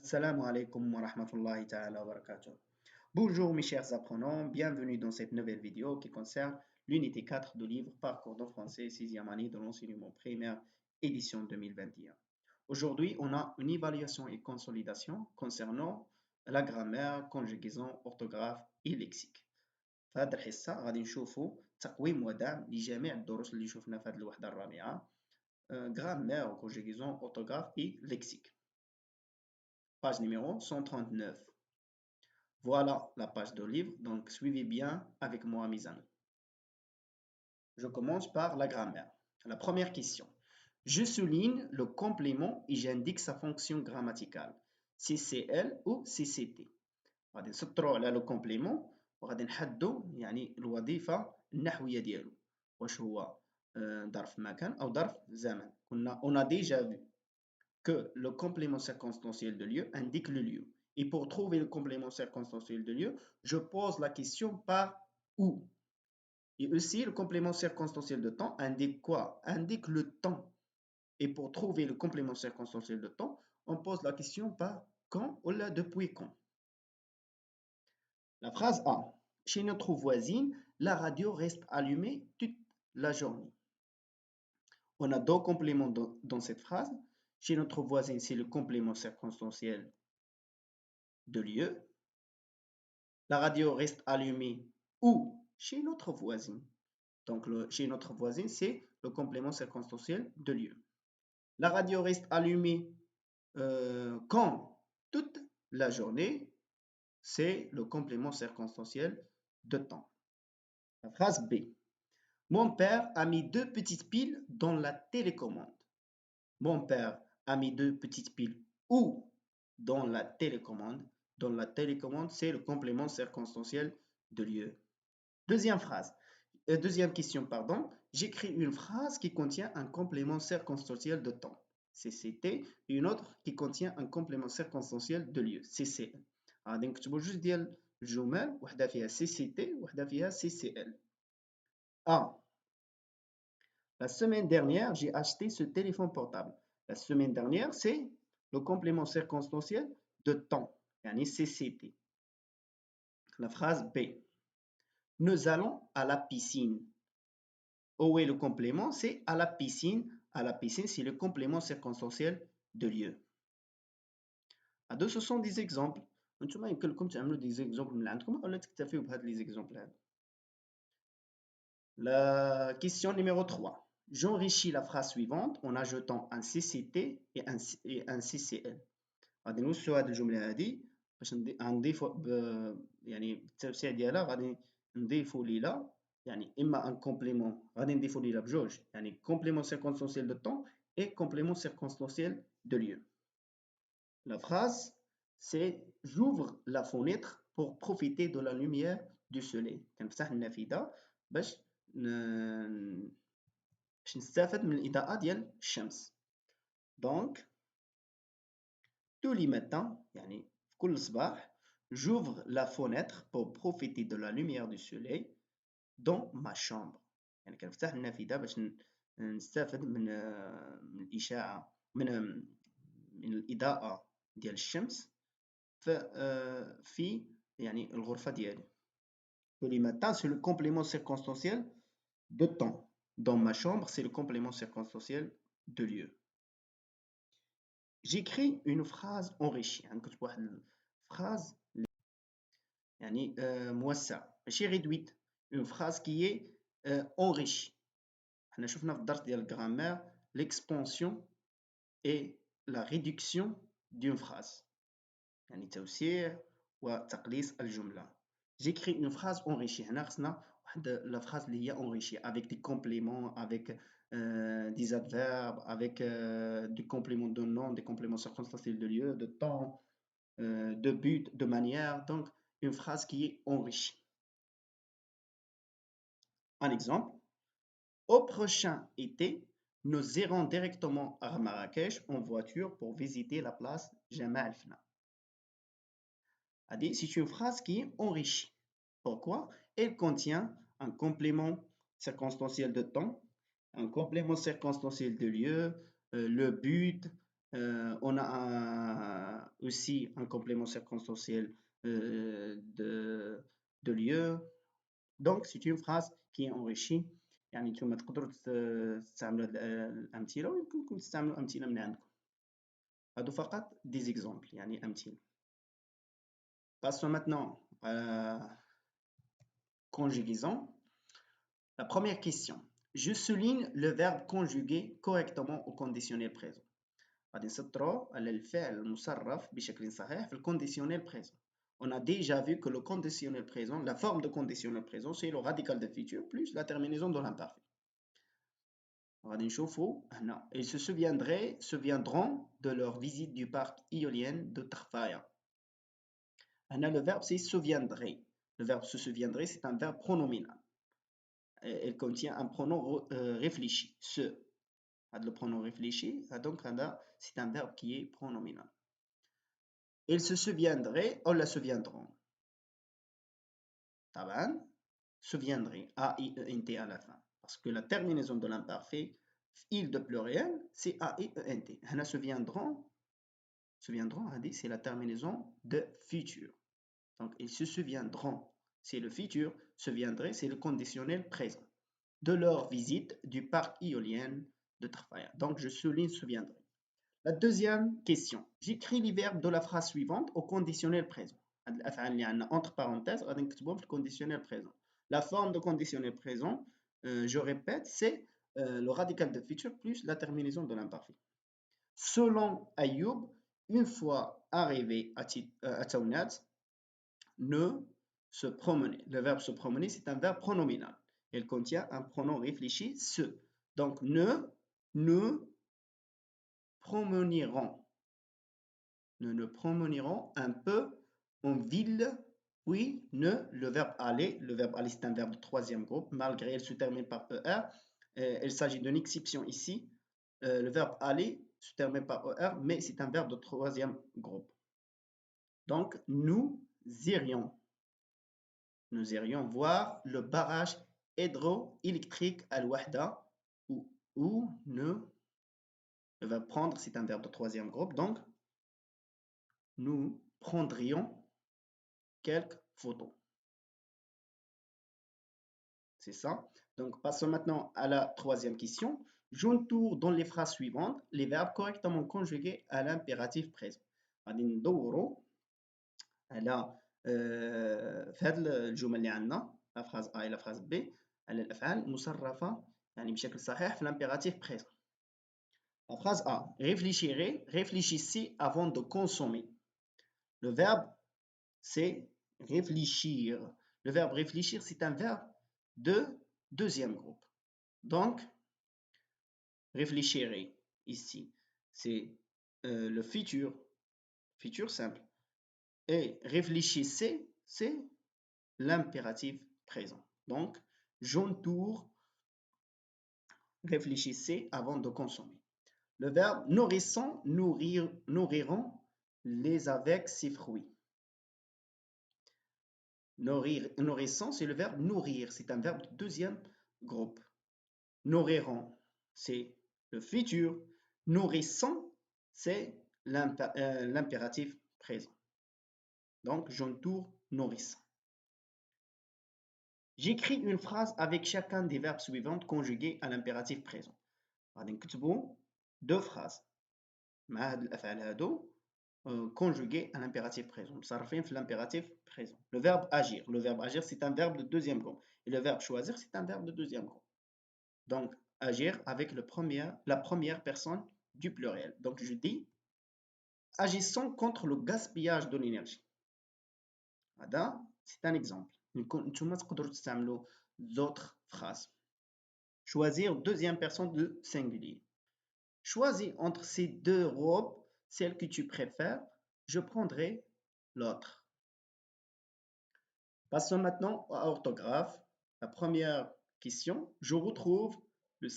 Assalamu alaikum wa rahmatullahi ta'ala wa barakatuh. Bonjour mes chers apprenants, bienvenue dans cette nouvelle vidéo qui concerne l'unité 4 du livre Parcours de français 6e année de l'enseignement primaire édition 2021. Aujourd'hui, on a une évaluation et consolidation concernant la grammaire, conjugaison, orthographe et lexique. في هذه الحصة غادي نشوفوا تقويم ودعم لجميع الدروس اللي شفنا في هذه الوحدة الرابعة grammaire, conjugaison, orthographe et lexique. Page numéro 139. Voilà la page de livre, donc suivez bien avec moi mes amis. Je commence par la grammaire. La première question. Je souligne le complément et j'indique sa fonction grammaticale. CCL ou CCT. غادي نسطروا على le complément وغادي نحددوا يعني الوظيفة النحوية ديالو. واش هو ظرف مكان أو ظرف زمان. On a déjà vu que le complément circonstanciel de lieu indique le lieu. Et pour trouver le complément circonstanciel de lieu, je pose la question par où. Et aussi, le complément circonstanciel de temps indique quoi? Indique le temps. Et pour trouver le complément circonstanciel de temps, on pose la question par quand ou là depuis quand. La phrase A. Chez notre voisine, la radio reste allumée toute la journée. On a deux compléments dans cette phrase. Chez notre voisine, c'est le complément circonstanciel de lieu. La radio reste allumée où? Chez notre voisine. Donc, chez notre voisine, c'est le complément circonstanciel de lieu. La radio reste allumée quand? Toute la journée, c'est le complément circonstanciel de temps. La phrase B. Mon père a mis deux petites piles dans la télécommande. Mon père a mis deux petites piles où? Dans la télécommande. Dans la télécommande, c'est le complément circonstanciel de lieu. Deuxième question, pardon. J'écris une phrase qui contient un complément circonstanciel de temps. CCT. Et une autre qui contient un complément circonstanciel de lieu. CCL. غادي نكتبوا جوج ديال الجمل وحده فيها CCT وحده فيها CCL. A. La semaine dernière, j'ai acheté ce téléphone portable. La semaine dernière, c'est le complément circonstanciel de temps, yani CCT. La phrase B. Nous allons à la piscine. Où est le complément? C'est à la piscine. À la piscine, c'est le complément circonstanciel de lieu. هادو ce sont des exemples. نتوما يمكن لكم تعملوا des exemples من عندكم ولا تكتفيوا بهاد les exemples هادو. La question numéro 3. J'enrichis la phrase suivante en ajoutant un CCT et un CCL. غادي نوسعوا هاد الجملة هادي باش نضيفوا يعني التوسيع ديالها غادي نضيفوا ليها يعني إما un complément غادي نضيفوا ليها بجوج يعني complément circonstanciel de temps et complément circonstanciel de lieu. La phrase c'est j'ouvre la fenêtre pour profiter de la lumière du soleil. كنفتح النافذة باش نستافد من الإضاءة ديال الشمس. Donc tous les matins يعني في كل صباح j'ouvre la fenêtre pour profiter de la lumière du soleil dans ma chambre. يعني كنفتح النافذة باش نستافد من الإشعاع من الإضاءة ديال الشمس في يعني الغرفة ديالي. Tous les matins, c'est le complément circonstanciel de temps. Dans ma chambre, c'est le complément circonstanciel de lieu. J'écris une phrase enrichie. نكتب واحد phrase يعني موسعة ماشي réduite. Une phrase qui est enrichie. حنا شفنا في الدرس ديال الجرامير l'expansion et la réduction d'une phrase. يعني توسيع وتقليص الجملة. J'écris une phrase enrichie. هنا خصنا واحد la phrase اللي هي enrichie avec des compléments, avec des adverbes, avec des compléments de nom, des compléments circonstanciels de lieu, de temps, de but, de manière. Donc, une phrase qui est enrichie. Un exemple. Au prochain été, nous irons directement à Marrakech en voiture pour visiter la place Jemaa el-Fna. C'est une phrase qui est enrichie. Pourquoi? Elle contient un complément circonstanciel de temps, un complément circonstanciel de lieu, le but, on a aussi un complément circonstanciel de lieu. Donc c'est une phrase qui est enrichie. يعني نتوما تقدروا تستعملوا الأمثلة ويمكنكم تستعملوا أمثلة من عندكم. هادو فقط des exemples يعني أمثلة. Passons maintenant à la conjugaison. La première question. Je souligne le verbe conjugué correctement au conditionnel présent. غادي نسطروا على الفعل المصرف بشكل صحيح في الكونديسيونيل présent. On a déjà vu que le conditionnel présent, la forme de conditionnel présent, c'est le radical de futur plus la terminaison de l'imparfait. غادي نشوفوا هنا. Ils se souviendront de leur visite du parc éolien de Tarfaya. هنا le verbe c'est souviendrait. Le verbe se souviendrait, c'est un verbe pronominal. Elle contient un pronom réfléchi, ce. Le pronom réfléchi, donc c'est un verbe qui est pronominal. Ils se souviendraient, ou la souviendront. Taban, souviendrait, A-I-E-N-T à la fin. Parce que la terminaison de l'imparfait, il de pluriel, c'est A-I-E-N-T. Hana souviendront, c'est la terminaison de futur. Donc, ils se souviendront, c'est le futur, souviendrait, c'est le conditionnel présent. De leur visite du parc éolien de Tarfaya. Donc, je souligne souviendrai. La deuxième question. J'écris les verbes de la phrase suivante au conditionnel présent. Entre parenthèses, le conditionnel présent. La forme de conditionnel présent, je répète, c'est le radical de futur plus la terminaison de l'imparfait. Selon Ayoub, une fois arrivé à Taounat, ne se promener. Le verbe se promener, c'est un verbe pronominal. Il contient un pronom réfléchi, se. Donc, nous promenerons. Nous nous promenerons un peu en ville. Oui, le verbe aller. Le verbe aller, c'est un verbe de troisième groupe, malgré il se termine par ER. Il s'agit d'une exception ici. Le verbe aller se termine par ER, mais c'est un verbe de troisième groupe. Donc, nous irions. Nous irions voir le barrage hydroélectrique Al-Wahda où le verbe prendre, c'est un verbe de troisième groupe. Donc, nous prendrions quelques photos. C'est ça. Donc, passons maintenant à la troisième question. J'entoure dans les phrases suivantes les verbes correctement conjugués à l'impératif présent. غادي ندوروا على في هذه الجمل اللي عندنا لا فراز A et la phrase B على الأفعال المصرفة يعني بشكل صحيح في l'impératif présent. La phrase A. Réfléchirez, réfléchissez avant de consommer. Le verbe, c'est réfléchir. Le verbe réfléchir, c'est un verbe de deuxième groupe. Donc, réfléchirez ici, c'est le futur simple. Et réfléchissez, c'est l'impératif présent. Donc, j'entoure, réfléchissez avant de consommer. Le verbe nourrissant, nourriront les avec ses fruits. Nourrissant, c'est le verbe nourrir. C'est un verbe de deuxième groupe. Nourriront, c'est le futur. Nourrissant, c'est l'impératif présent. Donc, j'entoure nourrissant. J'écris une phrase avec chacun des verbes suivants conjugués à l'impératif présent. غادي نكتبوا deux phrases مع هاد الأفعال هادو conjugués à l'impératif présent. مصرفين في l'impératif présent. Le verbe agir. Le verbe agir, c'est un verbe de deuxième groupe. Et le verbe choisir, c'est un verbe de deuxième groupe. Donc, agir avec la première personne du pluriel. Donc, je dis agissons contre le gaspillage de l'énergie. C'est un exemple. نتوما تقدروا تستعملوا d'autres phrases. Choisir deuxième personne de singulier. Choisis entre ces deux robes celle que tu préfères. Je prendrai l'autre. Passons maintenant à orthographe. La première question. Je retrouve le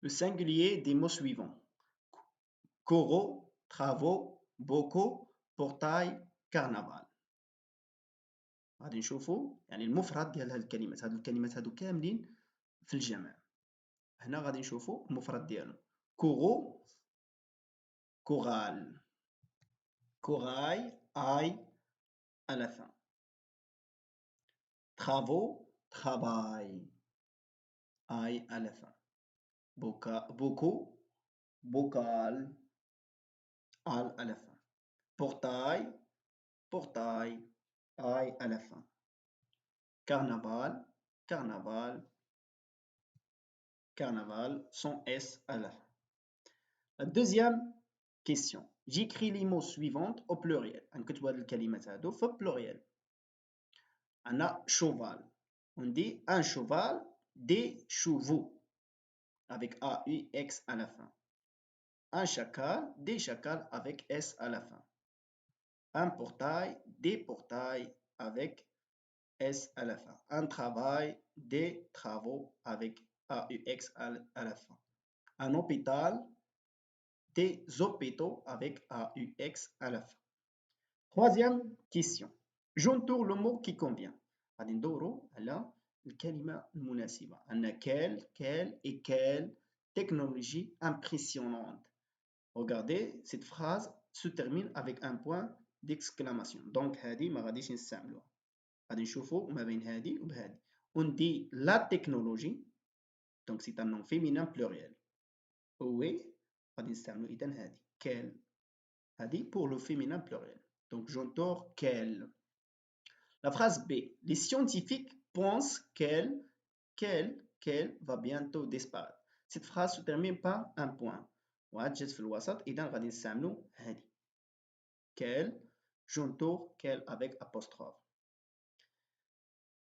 singulier des mots suivants. Coraux, travaux, bocaux, portail, carnaval. غادي نشوفوا يعني المفرد ديال هاد الكلمات. هاد الكلمات هادو كاملين في الجمع. هنا غادي نشوفوا المفرد ديالهم. كورو، كورال. Corail, ail à la fin. Travaux, travail, ail à la fin. Beaucoup, bocal, al à la fin. Portail, portail, ail à la fin. Carnaval, carnaval, carnaval, sans S à la fin. La deuxième question. J'écris les mots suivants au pluriel. نكتبوا هاد الكلمات هادو في pluriel. عندنا cheval. On dit un cheval, des chevaux avec AUX à la fin. Un chacal, des chacals avec S à la fin. Un portail, des portails avec S à la fin. Un travail, des travaux avec AUX à la fin. Un hôpital, des hôpitaux avec AUX à la fin. Troisième question. J'entoure le mot qui convient. غادي ندوروا على الكلمة المناسبة. عندنا quelle et quelle technologie impressionnante. Regardez, cette phrase se termine avec un point d'exclamation. Donc هذه ما غاديش نستعملوها. غادي نشوفوا ما بين هذه وبهذه. On dit la technologie. Donc c'est un nom féminin pluriel. Oui, غادي نستعملوا إذا هذه. Quelle. هذه pour le féminin pluriel. Donc j'entends qu'elle. La phrase B. Les scientifiques pensent qu'elle va bientôt disparaître. Cette phrase se termine par un point. وعاد جات في الوسط إذا غادي نستعملوا هذه. Qu'elle, j'entends qu'elle avec apostrophe.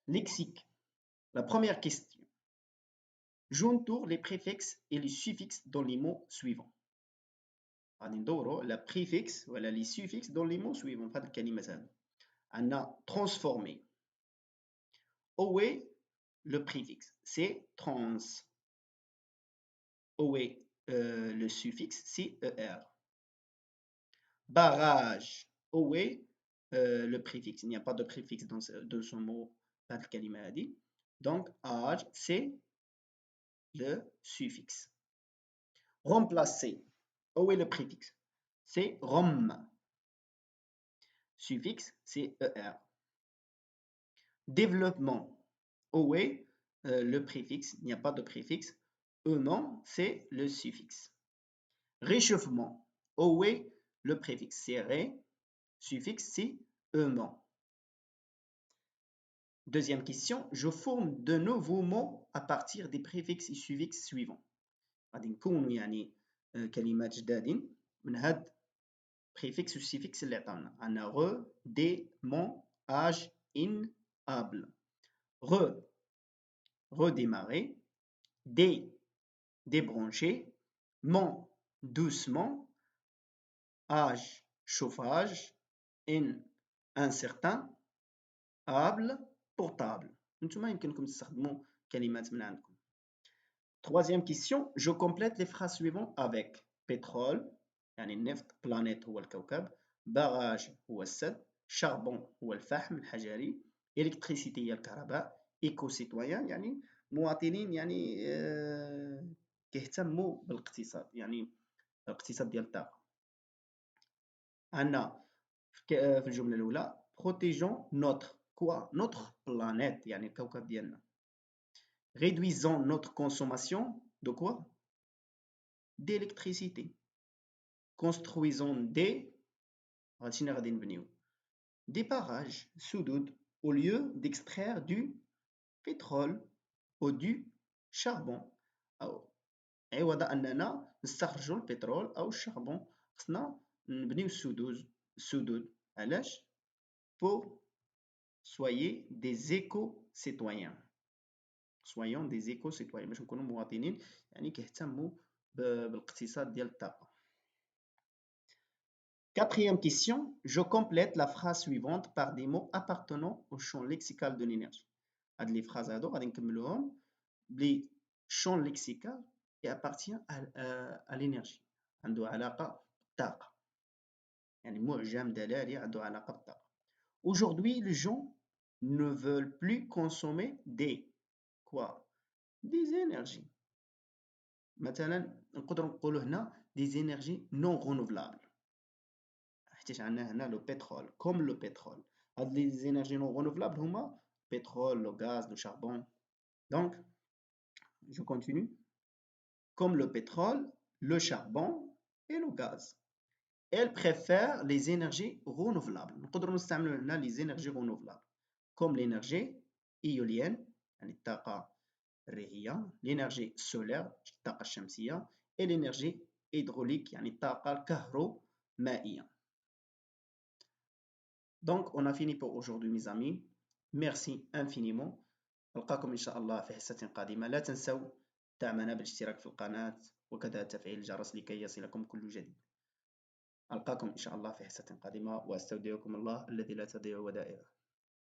Lexique. La première question. J'entoure les préfixes et les suffixes dans les mots suivants. غادي ندوروا la préfixe ولا les suffixes dans les mots suivants. في هذه الكلمات هذه. عندنا transformer. Où est le préfixe? C'est trans. Où est le suffixe? C'est er. Barrage. Où est le préfixe? Il n'y a pas de préfixe dans ce mot. Donc, âge, c'est le suffixe. Remplacer. Où est le préfixe? C'est rom. Suffixe, c'est er. Développement. Où est le préfixe? Il n'y a pas de préfixe. Ement, c'est le suffixe. Réchauffement. Où est le préfixe? C'est ré. Suffixe, c'est ement. Deuxième question. Je forme de nouveaux mots à partir des préfixes et suffixes suivants. غادي نكونوا يعني كلمات جدادين من هاد préfixe و suffix اللي عطانا. عندنا re, des, mon, âge, in, able. Redémarrer. Débrancher. Mon, doucement. Âge, chauffage. In, incertain. able, portable. نتوما يمكنكم تستخدموا كلمات من عندكم. Troisième question. Je complète les phrases suivantes avec pétrole يعني النفط. planète هو الكوكب. barrage هو السد. charbon هو الفحم الحجري. électricité هي الكهرباء. éco-citoyen يعني مواطنين يعني كيهتموا بالاقتصاد يعني الاقتصاد ديال الطاقة. عندنا في الجملة الأولى protégeons notre planète يعني الكوكب ديالنا. Réduisons notre consommation de quoi? D'électricité. Construisons des barrages سدود au lieu d'extraire du pétrole ou du charbon. عوض أننا نستخرجوا البترول أو الشربون خصنا نبنيو السدود. علاش؟ Pour soyez des éco-citoyens. Soyons des éco-citoyens باش نكونوا مواطنين يعني كيهتموا بالاقتصاد ديال الطاقة. Quatrième question, je complète la phrase suivante par des mots appartenant au champ lexical de l'énergie. هاد les phrases هادو غادي نكملوهم بلي champ lexical qui appartient à l'énergie. عنده علاقة بالطاقة. يعني معجم دلالي عنده علاقة بالطاقة. Aujourd'hui, les gens ne veulent plus consommer des énergies. مثلا نقدروا نقولوا هنا des énergies non renouvelables. حيت عندنا هنا لو بترول كوم لو بترول. هاد لي زينيرجي نون رونوفلابل هما pétrole, le gaz, le charbon. Donc, je continue. Comme le pétrole, le charbon et le gaz. Elles préfèrent les énergies renouvelables. نقدروا نستعملوا هنا les énergies renouvelables. Comme l'énergie éolienne, يعني الطاقة الريحية, l'énergie solaire, الطاقة الشمسية, et l'énergie hydraulique, يعني الطاقة الكهرومائية. Donc, on a fini pour aujourd'hui, mes amis. Merci infiniment. ألقاكم إن شاء الله في حصة قادمة. لا تنسوا دعمنا بالاشتراك في القناة وكذا تفعيل الجرس لكي يصلكم كل جديد. ألقاكم إن شاء الله في حصة قادمة وأستودعكم الله الذي لا تضيع ودائعه.